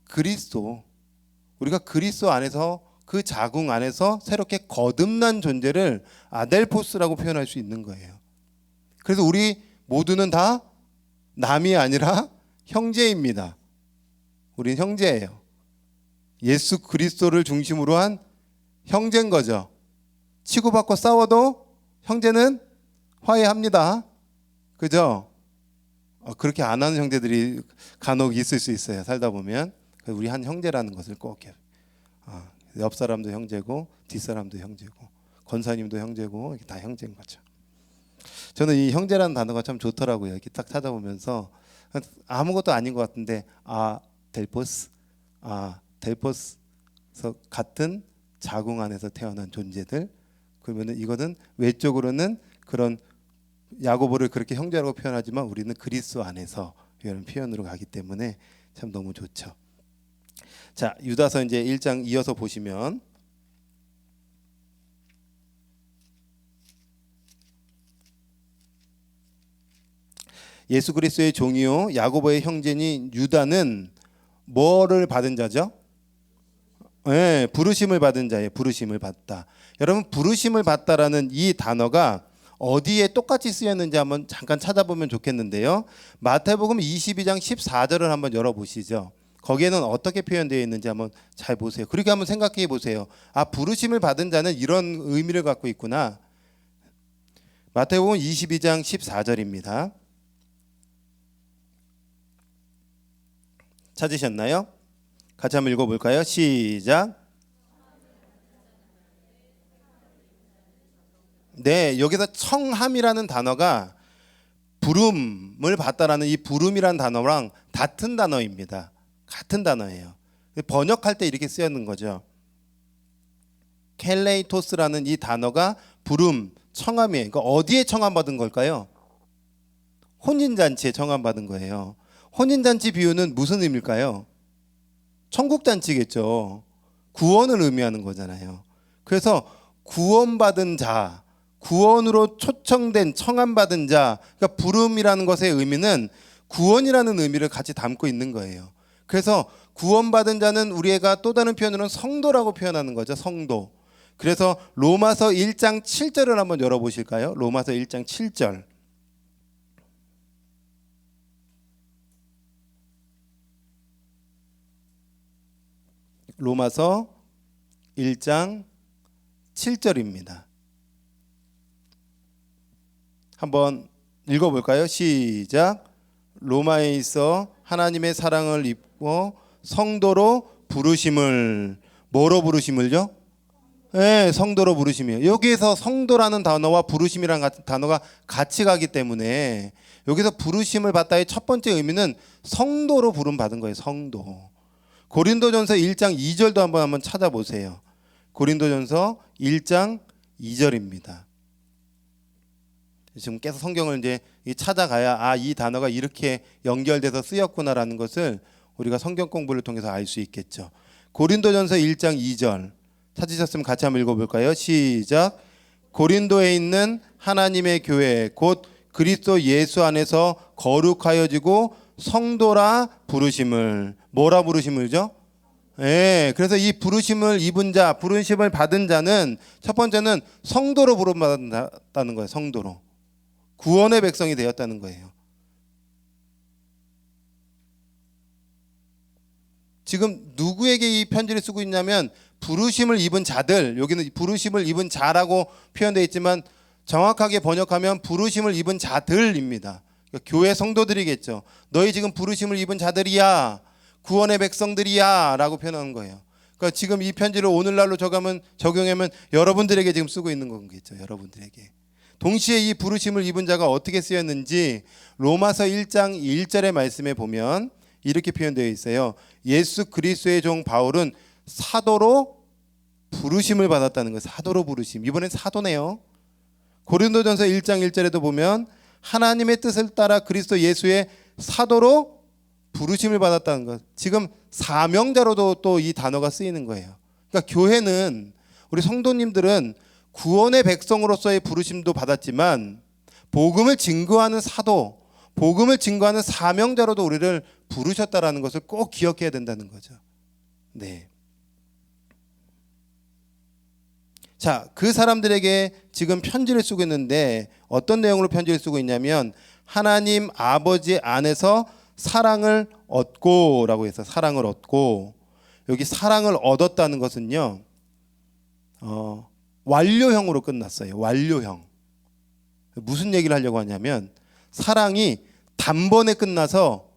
그리스도. 우리가 그리스도 안에서 그 자궁 안에서 새롭게 거듭난 존재를 아델포스라고 표현할 수 있는 거예요. 그래서 우리 모두는 다 남이 아니라 형제입니다. 우린 형제예요. 예수 그리스도를 중심으로 한 형제인 거죠. 치고받고 싸워도 형제는 화해합니다. 그죠? 그렇게 안 하는 형제들이 간혹 있을 수 있어요. 살다 보면. 우리 한 형제라는 것을 꼭 옆 사람도 형제고 뒷 사람도 형제고 권사님도 형제고 이게 다 형제인 거죠. 저는 이 형제라는 단어가 참 좋더라고요. 이렇게 딱 찾아보면서 아무것도 아닌 것 같은데 델포스, 델포스서 같은 자궁 안에서 태어난 존재들. 그러면은 이거는 외적으로는 그런 야고보를 그렇게 형제라고 표현하지만 우리는 그리스도 안에서 이런 표현으로 가기 때문에 참 너무 좋죠. 자, 유다서 이제 1장 이어서 보시면 예수 그리스도의 종이요 야고보의 형제니 유다는 뭐를 받은 자죠? 네, 부르심을 받은 자예요. 부르심을 받다. 여러분 부르심을 받다라는 이 단어가 어디에 똑같이 쓰였는지 한번 잠깐 찾아보면 좋겠는데요. 마태복음 22장 14절을 한번 열어보시죠. 거기에는 어떻게 표현되어 있는지 한번 잘 보세요. 그렇게 한번 생각해 보세요. 부르심을 받은 자는 이런 의미를 갖고 있구나. 마태복음 22장 14절입니다. 찾으셨나요? 같이 한번 읽어볼까요? 시작. 네, 여기서 청함이라는 단어가 부름을 받다라는 이 부름이라는 단어랑 같은 단어입니다. 같은 단어예요. 번역할 때 이렇게 쓰였는 거죠. 켈레이토스라는 이 단어가 부름, 청함이에요. 그러니까 어디에 청함받은 걸까요? 혼인잔치에 청함받은 거예요. 혼인잔치 비유는 무슨 의미일까요? 천국잔치겠죠. 구원을 의미하는 거잖아요. 그래서 구원받은 자, 구원으로 초청된 청함받은 자, 그러니까 부름이라는 것의 의미는 구원이라는 의미를 같이 담고 있는 거예요. 그래서 구원받은 자는 우리가 또 다른 표현으로는 성도라고 표현하는 거죠. 성도. 그래서 로마서 1장 7절을 한번 열어보실까요? 로마서 1장 7절. 로마서 1장 7절입니다. 한번 읽어볼까요? 시작. 로마에 있어 하나님의 사랑을 입고 성도로 부르심을, 뭐로 부르심을요? 예, 성도로 부르심이에요. 여기에서 성도라는 단어와 부르심이라는 단어가 같이 가기 때문에 여기서 부르심을 받다의 첫 번째 의미는 성도로 부름 받은 거예요. 성도. 고린도전서 1장 2절도 한번 찾아보세요. 고린도전서 1장 2절입니다. 지금 계속 성경을 이제 찾아가야 이 단어가 이렇게 연결돼서 쓰였구나라는 것을 우리가 성경 공부를 통해서 알 수 있겠죠. 고린도전서 1장 2절 찾으셨으면 같이 한번 읽어볼까요? 시작. 고린도에 있는 하나님의 교회 곧 그리스도 예수 안에서 거룩하여지고 성도라 부르심을, 뭐라 부르심을죠? 예, 그래서 이 부르심을 입은 자, 부르심을 받은 자는 첫 번째는 성도로 부름받았다는 거예요. 성도로. 구원의 백성이 되었다는 거예요. 지금 누구에게 이 편지를 쓰고 있냐면 부르심을 입은 자들, 여기는 부르심을 입은 자라고 표현되어 있지만 정확하게 번역하면 부르심을 입은 자들입니다. 그러니까 교회 성도들이겠죠. 너희 지금 부르심을 입은 자들이야, 구원의 백성들이야 라고 표현하는 거예요. 그러니까 지금 이 편지를 오늘날로 적용하면 여러분들에게 지금 쓰고 있는 거겠죠. 여러분들에게. 동시에 이 부르심을 입은 자가 어떻게 쓰였는지 로마서 1장 1절의 말씀에 보면 이렇게 표현되어 있어요. 예수 그리스도의 종 바울은 사도로 부르심을 받았다는 거예요. 사도로 부르심. 이번엔 사도네요. 고린도전서 1장 1절에도 보면 하나님의 뜻을 따라 그리스도 예수의 사도로 부르심을 받았다는 것. 지금 사명자로도 또 이 단어가 쓰이는 거예요. 그러니까 교회는, 우리 성도님들은 구원의 백성으로서의 부르심도 받았지만 복음을 증거하는 사도, 복음을 증거하는 사명자로도 우리를 부르셨다라는 것을 꼭 기억해야 된다는 거죠. 네. 자, 그 사람들에게 지금 편지를 쓰고 있는데 어떤 내용으로 편지를 쓰고 있냐면 하나님 아버지 안에서 사랑을 얻고 라고 해서 사랑을 얻고, 여기 사랑을 얻었다는 것은요 완료형으로 끝났어요. 완료형. 무슨 얘기를 하려고 하냐면 사랑이 단번에 끝나서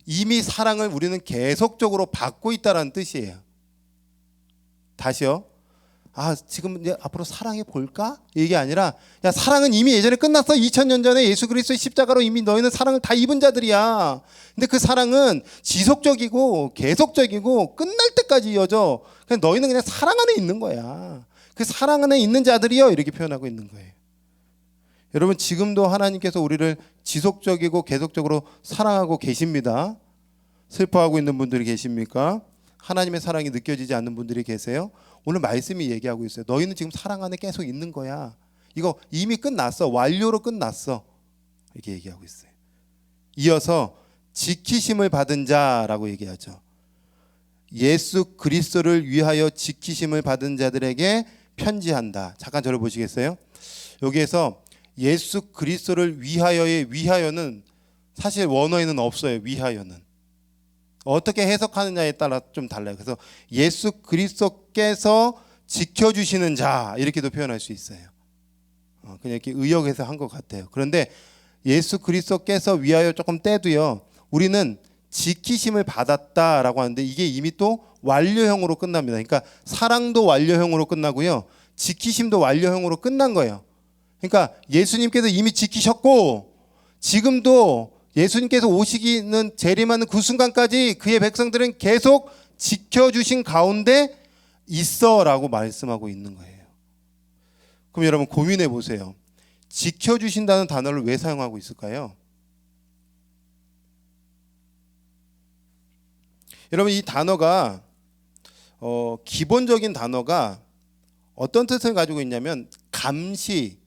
이미 사랑을 우리는 계속적으로 받고 있다는 뜻이에요. 다시요. 지금 이제 앞으로 사랑해 볼까? 이게 아니라, 야, 사랑은 이미 예전에 끝났어. 2000년 전에 예수 그리스도의 십자가로 이미 너희는 사랑을 다 입은 자들이야. 근데 그 사랑은 지속적이고 계속적이고 끝날 때까지 이어져. 그냥 너희는 그냥 사랑 안에 있는 거야. 그 사랑 안에 있는 자들이요, 이렇게 표현하고 있는 거예요. 여러분, 지금도 하나님께서 우리를 지속적이고 계속적으로 사랑하고 계십니다. 슬퍼하고 있는 분들이 계십니까? 하나님의 사랑이 느껴지지 않는 분들이 계세요? 오늘 말씀이 얘기하고 있어요. 너희는 지금 사랑 안에 계속 있는 거야. 이거 이미 끝났어. 완료로 끝났어. 이렇게 얘기하고 있어요. 이어서 지키심을 받은 자라고 얘기하죠. 예수 그리스도를 위하여 지키심을 받은 자들에게 편지한다. 잠깐 저를 보시겠어요? 여기에서 예수 그리스도를 위하여의 위하여는 사실 원어에는 없어요. 위하여는. 어떻게 해석하느냐에 따라 좀 달라요. 그래서 예수 그리스도께서 지켜주시는 자, 이렇게도 표현할 수 있어요. 그냥 이렇게 의역해서 한 것 같아요. 그런데 예수 그리스도께서 위하여 조금 떼도요, 우리는 지키심을 받았다라고 하는데 이게 이미 또 완료형으로 끝납니다. 그러니까 사랑도 완료형으로 끝나고요, 지키심도 완료형으로 끝난 거예요. 그러니까 예수님께서 이미 지키셨고 지금도 예수님께서 오시기는 재림하는 그 순간까지 그의 백성들은 계속 지켜주신 가운데 있어라고 말씀하고 있는 거예요. 그럼 여러분 고민해 보세요. 지켜주신다는 단어를 왜 사용하고 있을까요? 여러분, 이 단어가 기본적인 단어가 어떤 뜻을 가지고 있냐면 감시,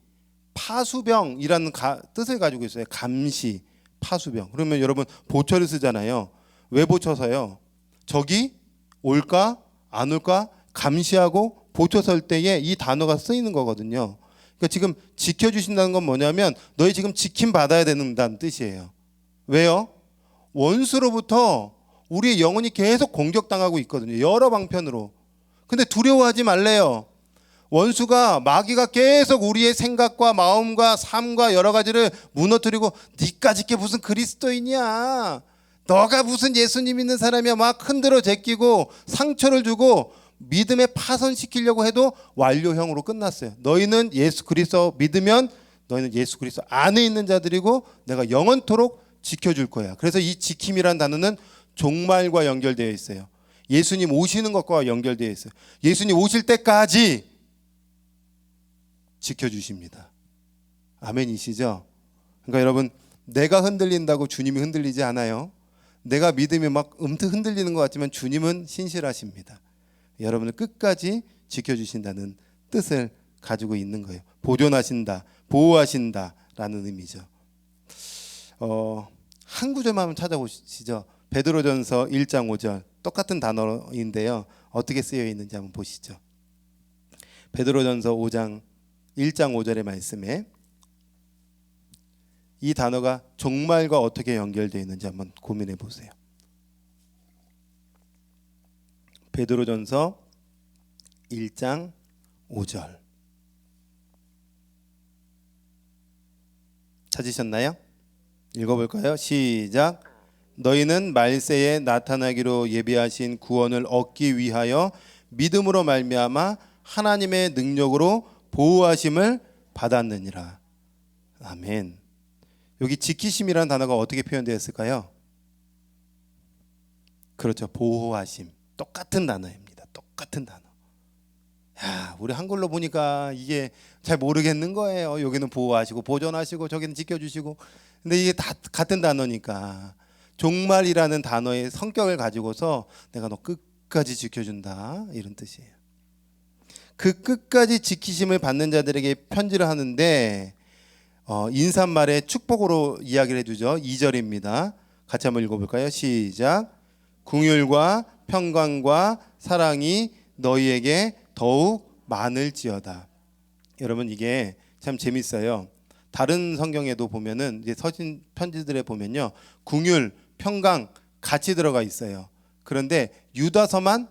파수병이라는 뜻을 가지고 있어요. 감시, 파수병. 그러면 여러분 보초를 쓰잖아요. 왜 보초서요? 적이 올까 안 올까 감시하고 보초 설 때에 이 단어가 쓰이는 거거든요. 그러니까 지금 지켜주신다는 건 뭐냐면 너희 지금 지킴 받아야 된다는 뜻이에요. 왜요? 원수로부터 우리의 영혼이 계속 공격당하고 있거든요. 여러 방편으로. 근데 두려워하지 말래요. 원수가, 마귀가 계속 우리의 생각과 마음과 삶과 여러 가지를 무너뜨리고 니까 지게 무슨 그리스도인이야, 너가 무슨 예수님 믿는 사람이야, 막 흔들어 제끼고 상처를 주고 믿음에 파손시키려고 해도 완료형으로 끝났어요. 너희는 예수 그리스도 믿으면 너희는 예수 그리스도 안에 있는 자들이고 내가 영원토록 지켜줄 거야. 그래서 이 지킴이라는 단어는 종말과 연결되어 있어요. 예수님 오시는 것과 연결되어 있어요. 예수님 오실 때까지 지켜주십니다. 아멘이시죠? 그러니까 여러분, 내가 흔들린다고 주님이 흔들리지 않아요. 내가 믿음이 막 흔들리는 것 같지만 주님은 신실하십니다. 여러분을 끝까지 지켜주신다는 뜻을 가지고 있는 거예요. 보존하신다, 보호하신다라는 의미죠. 한 구절만 한번 찾아보시죠. 베드로전서 1장 5절 똑같은 단어인데요. 어떻게 쓰여 있는지 한번 보시죠. 베드로전서 5장 1장 5절의 말씀에 이 단어가 종말과 어떻게 연결되어 있는지 한번 고민해 보세요. 베드로전서 1장 5절 찾으셨나요? 읽어볼까요? 시작. 너희는 말세에 나타나기로 예비하신 구원을 얻기 위하여 믿음으로 말미암아 하나님의 능력으로 보호하심을 받았느니라. 아멘. 여기 지키심이라는 단어가 어떻게 표현되었을까요? 그렇죠. 보호하심. 똑같은 단어입니다. 똑같은 단어. 야, 우리 한글로 보니까 이게 잘 모르겠는 거예요. 여기는 보호하시고 보존하시고 저기는 지켜주시고. 근데 이게 다 같은 단어니까 종말이라는 단어의 성격을 가지고서 내가 너 끝까지 지켜준다 이런 뜻이에요. 그 끝까지 지키심을 받는 자들에게 편지를 하는데 인사말에 축복으로 이야기를 해주죠. 2절입니다. 같이 한번 읽어볼까요? 시작. 긍휼과 평강과 사랑이 너희에게 더욱 많을지어다. 여러분 이게 참 재밌어요. 다른 성경에도 보면은 이제 서신 편지들에 보면요, 긍휼, 평강 같이 들어가 있어요. 그런데 유다서만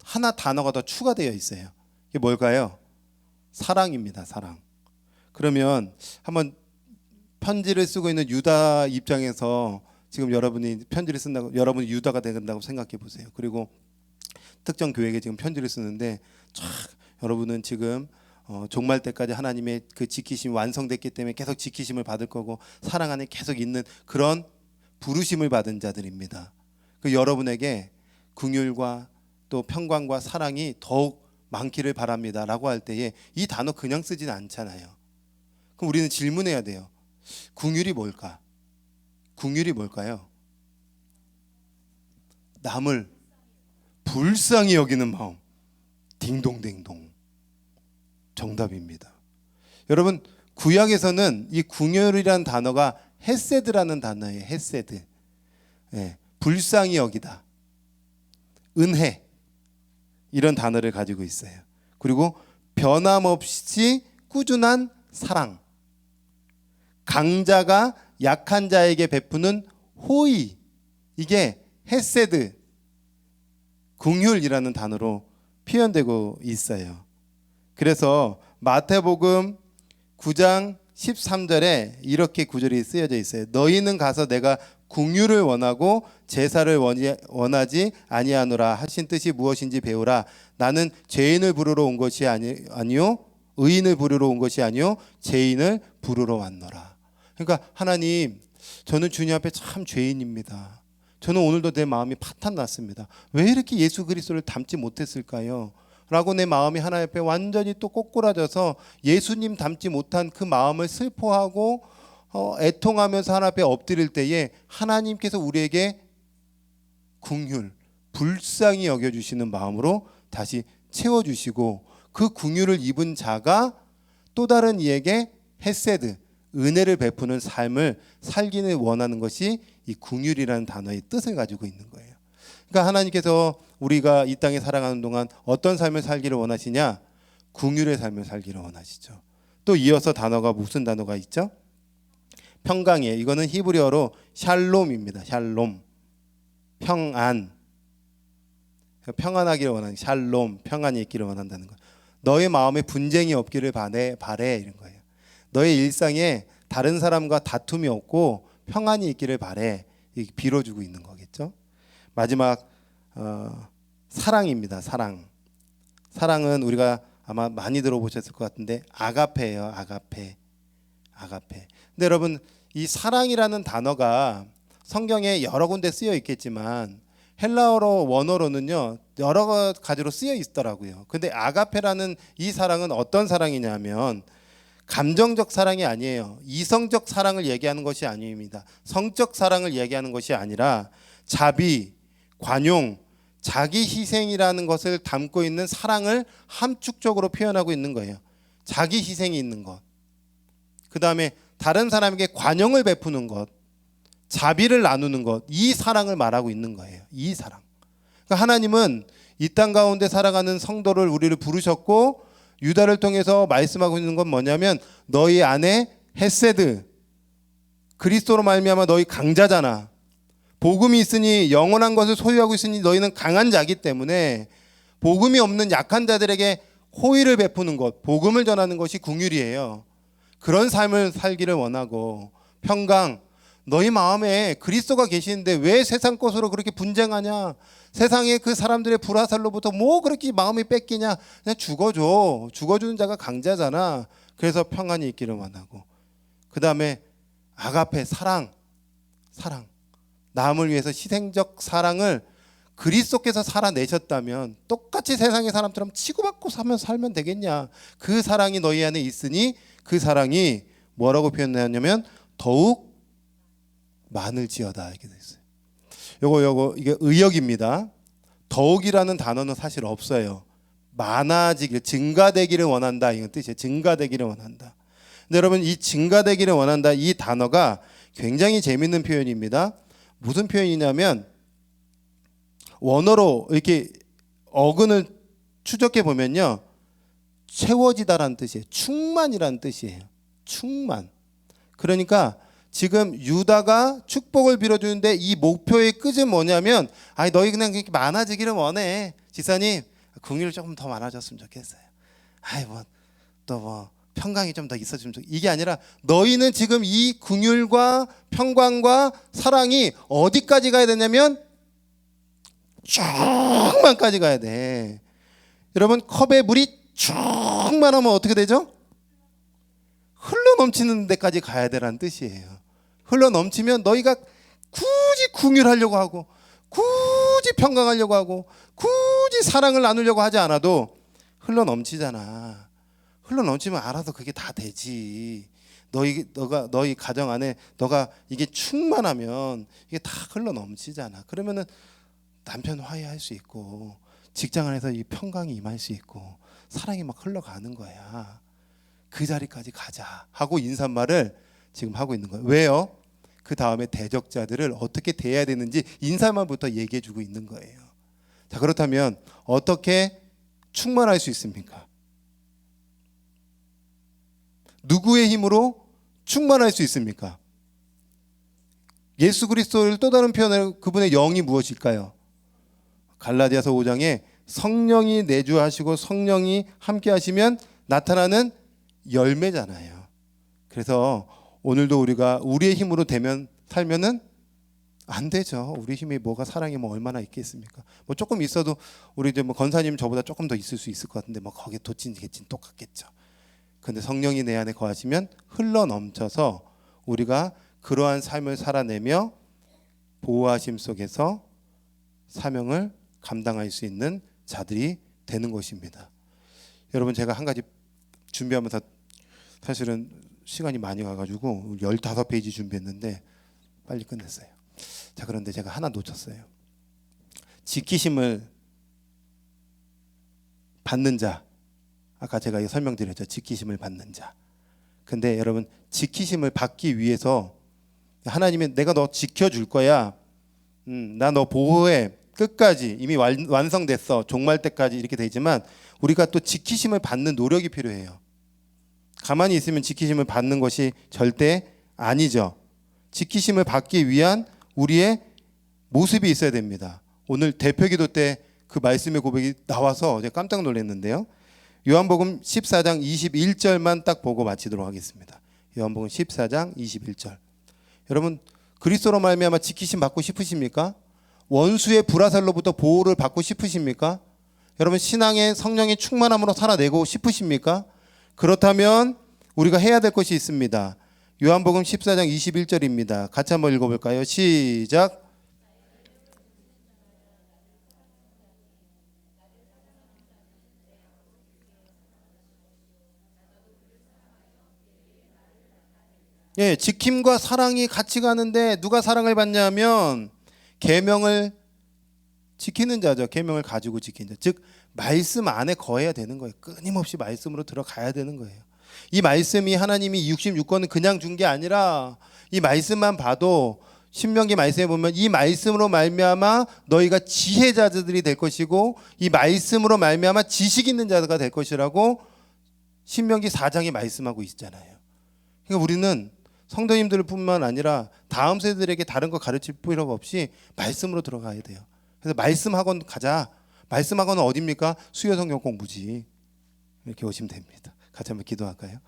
하나 단어가 더 추가되어 있어요. 이게 뭘까요? 사랑입니다. 사랑. 그러면 한번 편지를 쓰고 있는 유다 입장에서 지금 여러분이 편지를 쓴다고, 여러분이 유다가 된다고 생각해 보세요. 그리고 특정 교회에 지금 편지를 쓰는데 여러분은 지금 종말 때까지 하나님의 그 지키심이 완성됐기 때문에 계속 지키심을 받을 거고 사랑 안에 계속 있는 그런 부르심을 받은 자들입니다. 그 여러분에게 긍휼과 또 평강과 사랑이 더욱 많기를 바랍니다라고 할 때에 이 단어 그냥 쓰지는 않잖아요. 그럼 우리는 질문해야 돼요. 긍휼이 뭘까? 긍휼이 뭘까요? 남을 불쌍히 여기는 마음. 딩동댕동. 정답입니다. 여러분 구약에서는 이 긍휼이라는 단어가 헤세드라는 단어예요. 헤세드. 예, 불쌍히 여기다. 은혜. 이런 단어를 가지고 있어요. 그리고 변함없이 꾸준한 사랑. 강자가 약한 자에게 베푸는 호의. 이게 헤세드, 긍휼이라는 단어로 표현되고 있어요. 그래서 마태복음 9장 13절에 이렇게 구절이 쓰여져 있어요. 너희는 가서 내가 긍휼을 원하고 제사를 원하지 아니하노라 하신 뜻이 무엇인지 배우라. 나는 죄인을 부르러 온 것이 아니요 의인을 부르러 온 것이 아니요 죄인을 부르러 왔노라. 그러니까 하나님, 저는 주님 앞에 참 죄인입니다. 저는 오늘도 내 마음이 파탄 났습니다. 왜 이렇게 예수 그리스도를 닮지 못했을까요? 라고 내 마음이 하나님 앞에 완전히 또 꼬꾸라져서 예수님 닮지 못한 그 마음을 슬퍼하고 애통하면서 하나님 앞에 엎드릴 때에 하나님께서 우리에게 긍휼, 불쌍히 여겨주시는 마음으로 다시 채워주시고 그 긍휼을 입은 자가 또 다른 이에게 헤세드, 은혜를 베푸는 삶을 살기를 원하는 것이 이 긍휼이라는 단어의 뜻을 가지고 있는 거예요. 그러니까 하나님께서 우리가 이 땅에 살아가는 동안 어떤 삶을 살기를 원하시냐? 긍휼의 삶을 살기를 원하시죠. 또 이어서 단어가 무슨 단어가 있죠? 평강이에요. 이거는 히브리어로 샬롬입니다. 샬롬. 평안. 평안하기를 원하는 샬롬, 평안이 있기를 원한다는 거예요. 너의 마음에 분쟁이 없기를 바래 이런 거예요. 너의 일상에 다른 사람과 다툼이 없고 평안이 있기를 바래. 빌어주고 있는 거겠죠. 마지막 사랑입니다. 사랑. 사랑은 우리가 아마 많이 들어보셨을 것 같은데 아가페예요. 아가페. 아가페. 근데 여러분 이 사랑이라는 단어가 성경에 여러 군데 쓰여 있겠지만 헬라어로 원어로는요 여러 가지로 쓰여 있더라고요. 근데 아가페라는 이 사랑은 어떤 사랑이냐면 감정적 사랑이 아니에요. 이성적 사랑을 얘기하는 것이 아닙니다. 성적 사랑을 얘기하는 것이 아니라 자비, 관용, 자기 희생이라는 것을 담고 있는 사랑을 함축적으로 표현하고 있는 거예요. 자기 희생이 있는 것. 그 다음에 다른 사람에게 관용을 베푸는 것, 자비를 나누는 것, 이 사랑을 말하고 있는 거예요. 이 사랑. 그러니까 하나님은 이 땅 가운데 살아가는 성도를 우리를 부르셨고 유다를 통해서 말씀하고 있는 건 뭐냐면 너희 안에 헤세드, 그리스도로 말미암아 너희 강자잖아. 복음이 있으니 영원한 것을 소유하고 있으니 너희는 강한 자기 때문에 복음이 없는 약한 자들에게 호의를 베푸는 것, 복음을 전하는 것이 긍휼이에요. 그런 삶을 살기를 원하고 평강, 너희 마음에 그리스도가 계시는데 왜 세상 것으로 그렇게 분쟁하냐? 세상의 그 사람들의 불화살로부터 뭐 그렇게 마음이 뺏기냐? 그냥 죽어줘. 죽어주는 자가 강자잖아. 그래서 평안이 있기를 원하고. 그 다음에 아가페, 사랑. 사랑. 남을 위해서 희생적 사랑을 그리스도께서 살아내셨다면 똑같이 세상의 사람처럼 치고받고 살면 되겠냐? 그 사랑이 너희 안에 있으니 그 사랑이 뭐라고 표현하냐면 더욱 많을지어다 이렇게 돼 있어요. 요거 이게 의역입니다. 더욱이라는 단어는 사실 없어요. 많아지길, 증가되기를 원한다 이런 뜻이에요. 증가되기를 원한다. 근데 여러분 이 증가되기를 원한다 이 단어가 굉장히 재밌는 표현입니다. 무슨 표현이냐면 원어로 이렇게 어근을 추적해 보면요. 채워지다라는 뜻이에요. 충만이라는 뜻이에요. 충만. 그러니까 지금 유다가 축복을 빌어주는데 이 목표의 끝은 뭐냐면 아니 너희 그냥 그렇게 많아지기를 원해. 지사님 긍휼 조금 더 많아졌으면 좋겠어요. 아이 뭐 또 뭐 평강이 좀 더 있어주면 좋겠어요. 이게 아니라 너희는 지금 이 긍휼과 평강과 사랑이 어디까지 가야 되냐면 충만까지 가야 돼. 여러분 컵에 물이 충만하면 어떻게 되죠? 흘러 넘치는 데까지 가야 되라는 뜻이에요. 흘러 넘치면 너희가 굳이 긍휼하려고 하고 굳이 평강하려고 하고 굳이 사랑을 나누려고 하지 않아도 흘러 넘치잖아. 흘러 넘치면 알아서 그게 다 되지. 너희 가정 안에 너가 이게 충만하면 이게 다 흘러 넘치잖아. 그러면은 남편 화해할 수 있고 직장 안에서 이 평강이 임할 수 있고 사랑이 막 흘러가는 거야. 그 자리까지 가자 하고 인사말을 지금 하고 있는 거예요. 왜요? 그 다음에 대적자들을 어떻게 대해야 되는지 인사말부터 얘기해 주고 있는 거예요. 자, 그렇다면 어떻게 충만할 수 있습니까? 누구의 힘으로 충만할 수 있습니까? 예수 그리스도를 또 다른 표현으로 그분의 영이 무엇일까요? 갈라디아서 5장에 성령이 내주하시고 성령이 함께 하시면 나타나는 열매잖아요. 그래서 오늘도 우리가 우리의 힘으로 살면은 안 되죠. 우리 힘이 뭐가 사랑이 뭐 얼마나 있겠습니까? 뭐 조금 있어도 우리 이제 뭐 권사님 저보다 조금 더 있을 수 있을 것 같은데 뭐 거기에 도친 개친 똑같겠죠. 근데 성령이 내 안에 거하시면 흘러 넘쳐서 우리가 그러한 삶을 살아내며 보호하심 속에서 사명을 감당할 수 있는 자들이 되는 것입니다. 여러분 제가 한 가지 준비하면서 사실은 시간이 많이 가가지고 15페이지 준비했는데 빨리 끝냈어요. 자, 그런데 제가 하나 놓쳤어요. 지키심을 받는 자. 아까 제가 설명드렸죠. 지키심을 받는 자. 근데 여러분 지키심을 받기 위해서 하나님이 내가 너 지켜줄 거야. 나 너 보호해. 끝까지 이미 완성됐어. 종말 때까지 이렇게 되지만 우리가 또 지키심을 받는 노력이 필요해요. 가만히 있으면 지키심을 받는 것이 절대 아니죠. 지키심을 받기 위한 우리의 모습이 있어야 됩니다. 오늘 대표기도 때 그 말씀의 고백이 나와서 제가 깜짝 놀랐는데요. 요한복음 14장 21절만 딱 보고 마치도록 하겠습니다. 요한복음 14장 21절. 여러분 그리스도로 말미암아 지키심 받고 싶으십니까? 원수의 불화살로부터 보호를 받고 싶으십니까? 여러분 신앙의 성령의 충만함으로 살아내고 싶으십니까? 그렇다면 우리가 해야 될 것이 있습니다. 요한복음 14장 21절입니다. 같이 한번 읽어볼까요? 시작. 예, 지킴과 사랑이 같이 가는데 누가 사랑을 받냐면 계명을 지키는 자죠. 계명을 가지고 지키는 자. 즉 말씀 안에 거해야 되는 거예요. 끊임없이 말씀으로 들어가야 되는 거예요. 이 말씀이 하나님이 66권은 그냥 준 게 아니라 이 말씀만 봐도 신명기 말씀에 보면 이 말씀으로 말미암아 너희가 지혜자들이 될 것이고 이 말씀으로 말미암아 지식 있는 자가 될 것이라고 신명기 4장에 말씀하고 있잖아요. 그러니까 우리는 성도님들 뿐만 아니라 다음 세대들에게 다른 거 가르칠 필요가 없이 말씀으로 들어가야 돼요. 그래서 말씀 학원 가자. 말씀 학원은 어디입니까? 수요 성경 공부지. 이렇게 오시면 됩니다. 같이 한번 기도할까요?